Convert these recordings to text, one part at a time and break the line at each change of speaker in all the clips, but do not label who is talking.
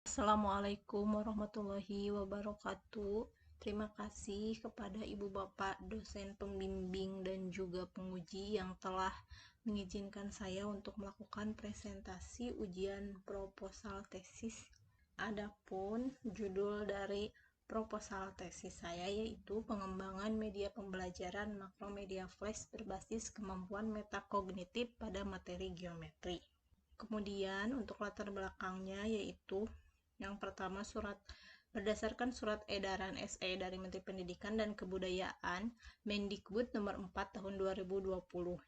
Assalamualaikum warahmatullahi wabarakatuh. Terima kasih kepada Ibu Bapak dosen pembimbing dan juga penguji yang telah mengizinkan saya untuk melakukan presentasi ujian proposal tesis. Adapun judul dari proposal tesis saya yaitu pengembangan media pembelajaran makromedia flash berbasis kemampuan metakognitif pada materi geometri. Kemudian untuk latar belakangnya yaitu yang pertama, berdasarkan surat edaran SE dari Menteri Pendidikan dan Kebudayaan Mendikbud nomor 4 tahun 2020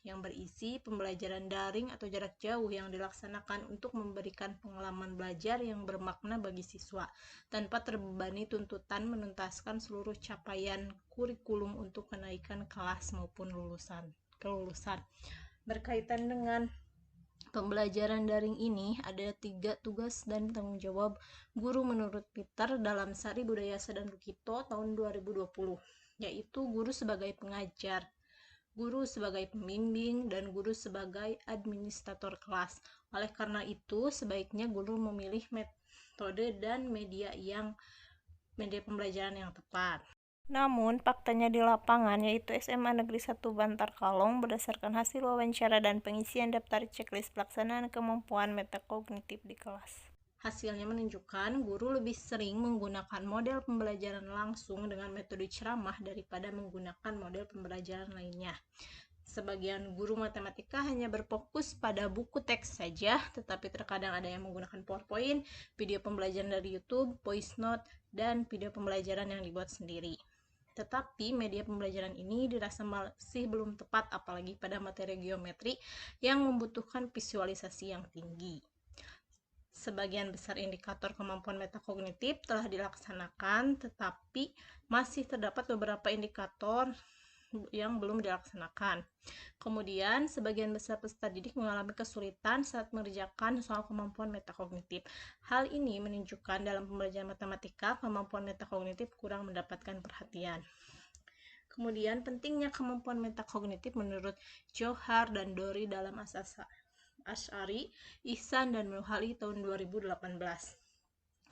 yang berisi pembelajaran daring atau jarak jauh yang dilaksanakan untuk memberikan pengalaman belajar yang bermakna bagi siswa tanpa terbebani tuntutan menuntaskan seluruh capaian kurikulum untuk kenaikan kelas maupun kelulusan. Berkaitan dengan pembelajaran daring ini ada 3 tugas dan tanggung jawab guru menurut Peter dalam Sari Budaya Sadan Rukito tahun 2020, yaitu guru sebagai pengajar, guru sebagai pembimbing, dan guru sebagai administrator kelas. Oleh karena itu, sebaiknya guru memilih metode dan media pembelajaran yang tepat. Namun, faktanya di lapangan, yaitu SMA Negeri 1 Bantar Kalong, berdasarkan hasil wawancara dan pengisian daftar checklist pelaksanaan kemampuan metakognitif di kelas. Hasilnya menunjukkan guru lebih sering menggunakan model pembelajaran langsung dengan metode ceramah daripada menggunakan model pembelajaran lainnya. Sebagian guru matematika hanya berfokus pada buku teks saja, tetapi terkadang ada yang menggunakan PowerPoint, video pembelajaran dari YouTube, voice note, dan video pembelajaran yang dibuat sendiri. Tetapi media pembelajaran ini dirasa masih belum tepat, apalagi pada materi geometri yang membutuhkan visualisasi yang tinggi. Sebagian besar indikator kemampuan metakognitif telah dilaksanakan, tetapi masih terdapat beberapa indikator yang belum dilaksanakan. Kemudian, sebagian besar peserta didik mengalami kesulitan saat mengerjakan soal kemampuan metakognitif. Hal ini menunjukkan dalam pembelajaran matematika, kemampuan metakognitif kurang mendapatkan perhatian. Kemudian, pentingnya kemampuan metakognitif menurut Johar dan Dori dalam Asy'ari, Ihsan, dan Nuhali tahun 2018.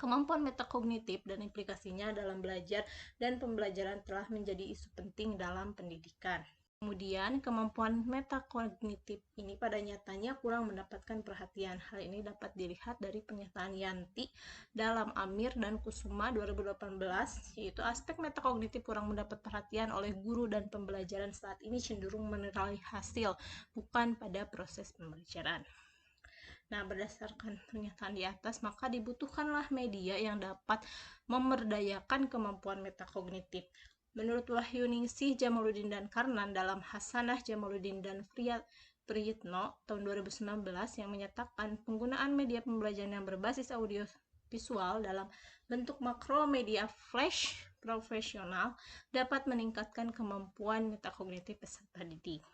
Kemampuan metakognitif dan implikasinya dalam belajar dan pembelajaran telah menjadi isu penting dalam pendidikan. Kemudian, kemampuan metakognitif ini pada nyatanya kurang mendapatkan perhatian. Hal ini dapat dilihat dari pernyataan Yanti dalam Amir dan Kusuma 2018, yaitu aspek metakognitif kurang mendapat perhatian oleh guru dan pembelajaran saat ini cenderung menilai hasil, bukan pada proses pembelajaran. Nah, berdasarkan pernyataan di atas, maka dibutuhkanlah media yang dapat memberdayakan kemampuan metakognitif. Menurut Wahyuningsih, Jamaluddin dan Karnan dalam Hasanah Jamaluddin dan Priyitno tahun 2019 yang menyatakan penggunaan media pembelajaran yang berbasis audio visual dalam bentuk makromedia flash profesional dapat meningkatkan kemampuan metakognitif peserta didik.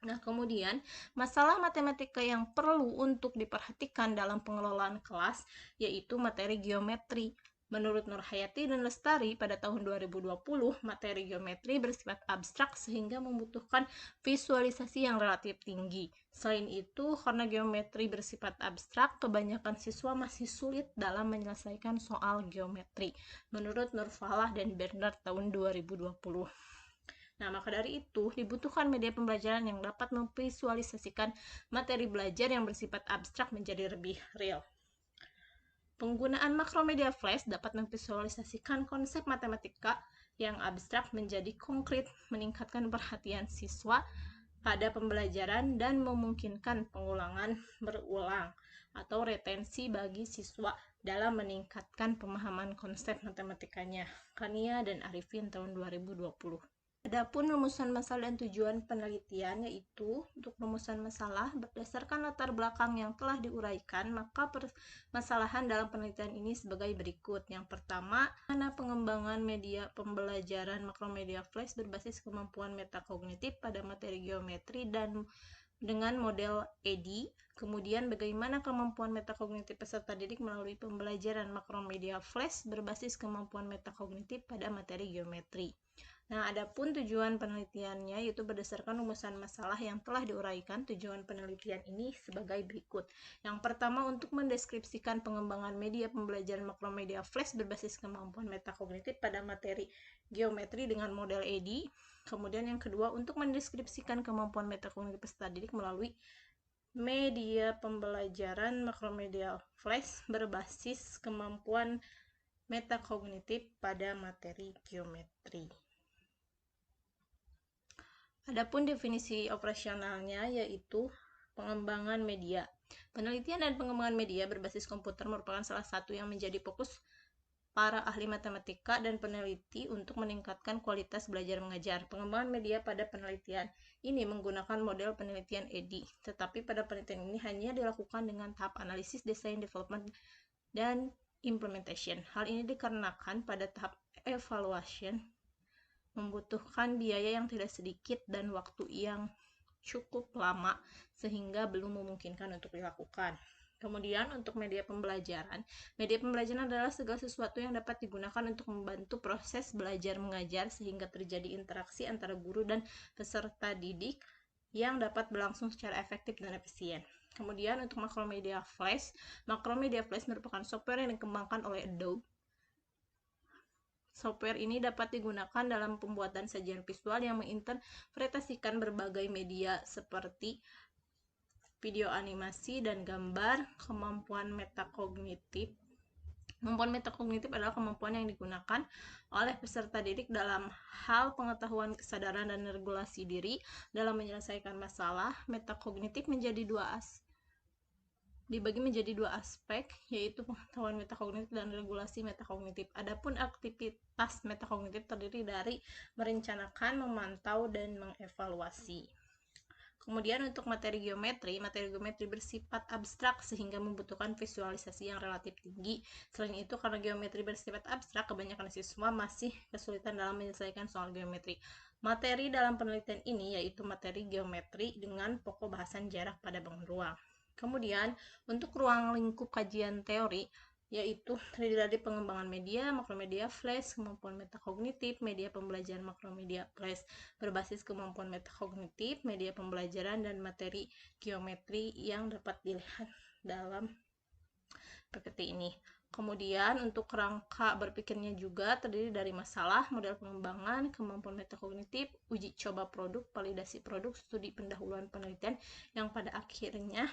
Nah, kemudian masalah matematika yang perlu untuk diperhatikan dalam pengelolaan kelas yaitu materi geometri. Menurut Nurhayati dan Lestari pada tahun 2020, materi geometri bersifat abstrak sehingga membutuhkan visualisasi yang relatif tinggi. Selain itu, karena geometri bersifat abstrak, kebanyakan siswa masih sulit dalam menyelesaikan soal geometri. Menurut Nurfalah dan Bernard tahun 2020. Nah, maka dari itu dibutuhkan media pembelajaran yang dapat memvisualisasikan materi belajar yang bersifat abstrak menjadi lebih real. Penggunaan makromedia flash dapat memvisualisasikan konsep matematika yang abstrak menjadi konkret, meningkatkan perhatian siswa pada pembelajaran dan memungkinkan pengulangan berulang atau retensi bagi siswa dalam meningkatkan pemahaman konsep matematikanya. Kania dan Arifin tahun 2020. Adapun rumusan masalah dan tujuan penelitian yaitu untuk rumusan masalah berdasarkan latar belakang yang telah diuraikan, maka permasalahan dalam penelitian ini sebagai berikut. Yang pertama, mana pengembangan media pembelajaran makromedia flash berbasis kemampuan metakognitif pada materi geometri dan dengan model EDI. Kemudian, bagaimana kemampuan metakognitif peserta didik melalui pembelajaran makromedia flash berbasis kemampuan metakognitif pada materi geometri. Nah, adapun tujuan penelitiannya yaitu berdasarkan rumusan masalah yang telah diuraikan. Tujuan penelitian ini sebagai berikut. Yang pertama, untuk mendeskripsikan pengembangan media pembelajaran makromedia flash berbasis kemampuan metakognitif pada materi geometri dengan model EDI. Kemudian yang kedua, untuk mendeskripsikan kemampuan metakognitif peserta didik melalui media pembelajaran makromedia flash berbasis kemampuan metakognitif pada materi geometri. Adapun definisi operasionalnya yaitu pengembangan media. Penelitian dan pengembangan media berbasis komputer merupakan salah satu yang menjadi fokus para ahli matematika dan peneliti untuk meningkatkan kualitas belajar mengajar. Pengembangan media pada penelitian ini menggunakan model penelitian EDI, tetapi pada penelitian ini hanya dilakukan dengan tahap analisis, desain, development, dan implementation. Hal ini dikarenakan pada tahap evaluation membutuhkan biaya yang tidak sedikit dan waktu yang cukup lama sehingga belum memungkinkan untuk dilakukan. Kemudian untuk media pembelajaran adalah segala sesuatu yang dapat digunakan untuk membantu proses belajar mengajar sehingga terjadi interaksi antara guru dan peserta didik yang dapat berlangsung secara efektif dan efisien. Kemudian untuk makromedia flash merupakan software yang dikembangkan oleh Adobe. Software ini dapat digunakan dalam pembuatan sajian visual yang menginterpretasikan berbagai media seperti video animasi dan gambar. Kemampuan metakognitif adalah kemampuan yang digunakan oleh peserta didik dalam hal pengetahuan, kesadaran, dan regulasi diri dalam menyelesaikan masalah. Metakognitif dibagi menjadi dua aspek, yaitu pengetahuan metakognitif dan regulasi metakognitif. Adapun aktivitas metakognitif terdiri dari merencanakan, memantau, dan mengevaluasi. Kemudian untuk materi geometri bersifat abstrak sehingga membutuhkan visualisasi yang relatif tinggi. Selain itu, karena geometri bersifat abstrak, kebanyakan siswa masih kesulitan dalam menyelesaikan soal geometri. Materi dalam penelitian ini yaitu materi geometri dengan pokok bahasan jarak pada bangun ruang. Kemudian untuk ruang lingkup kajian teori yaitu terdiri dari pengembangan media, makromedia flash, kemampuan metakognitif, media pembelajaran makromedia flash berbasis kemampuan metakognitif, media pembelajaran, dan materi geometri yang dapat dilihat dalam PPT ini. Kemudian untuk kerangka berpikirnya juga terdiri dari masalah, model pengembangan, kemampuan metakognitif, uji coba produk, validasi produk, studi pendahuluan penelitian yang pada akhirnya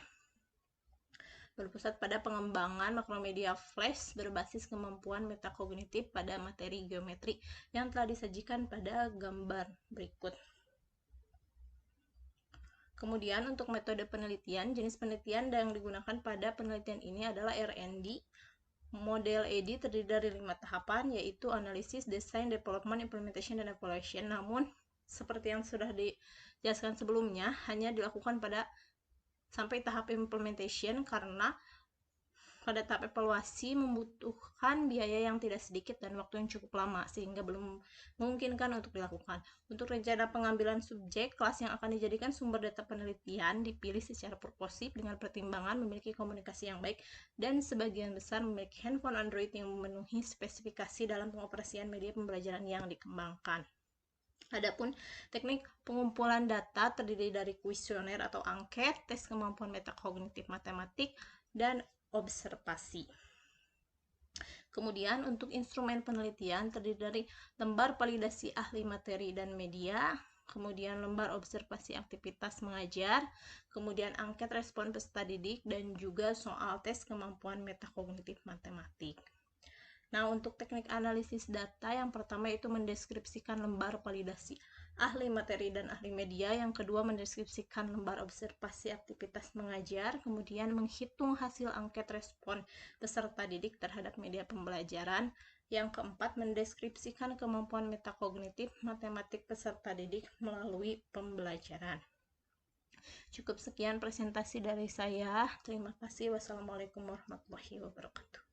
berpusat pada pengembangan makromedia flash berbasis kemampuan metakognitif pada materi geometri yang telah disajikan pada gambar berikut. Kemudian untuk metode penelitian, jenis penelitian yang digunakan pada penelitian ini adalah R&D. Model EDI terdiri dari 5 tahapan, yaitu analisis, design, development, implementation, dan evaluation. Namun, seperti yang sudah dijelaskan sebelumnya, hanya dilakukan sampai tahap implementation karena pada tahap evaluasi membutuhkan biaya yang tidak sedikit dan waktu yang cukup lama sehingga belum memungkinkan untuk dilakukan. Untuk rencana pengambilan subjek, kelas yang akan dijadikan sumber data penelitian dipilih secara purposif dengan pertimbangan memiliki komunikasi yang baik dan sebagian besar memiliki handphone Android yang memenuhi spesifikasi dalam pengoperasian media pembelajaran yang dikembangkan. Adapun teknik pengumpulan data terdiri dari kuesioner atau angket, tes kemampuan metakognitif matematik, dan observasi. Kemudian untuk instrumen penelitian terdiri dari lembar validasi ahli materi dan media, kemudian lembar observasi aktivitas mengajar, kemudian angket respon peserta didik, dan juga soal tes kemampuan metakognitif matematik. Nah, untuk teknik analisis data, yang pertama itu mendeskripsikan lembar validasi ahli materi dan ahli media, yang kedua mendeskripsikan lembar observasi aktivitas mengajar, kemudian menghitung hasil angket respon peserta didik terhadap media pembelajaran, yang keempat mendeskripsikan kemampuan metakognitif matematik peserta didik melalui pembelajaran. Cukup sekian presentasi dari saya. Terima kasih. Wassalamualaikum warahmatullahi wabarakatuh.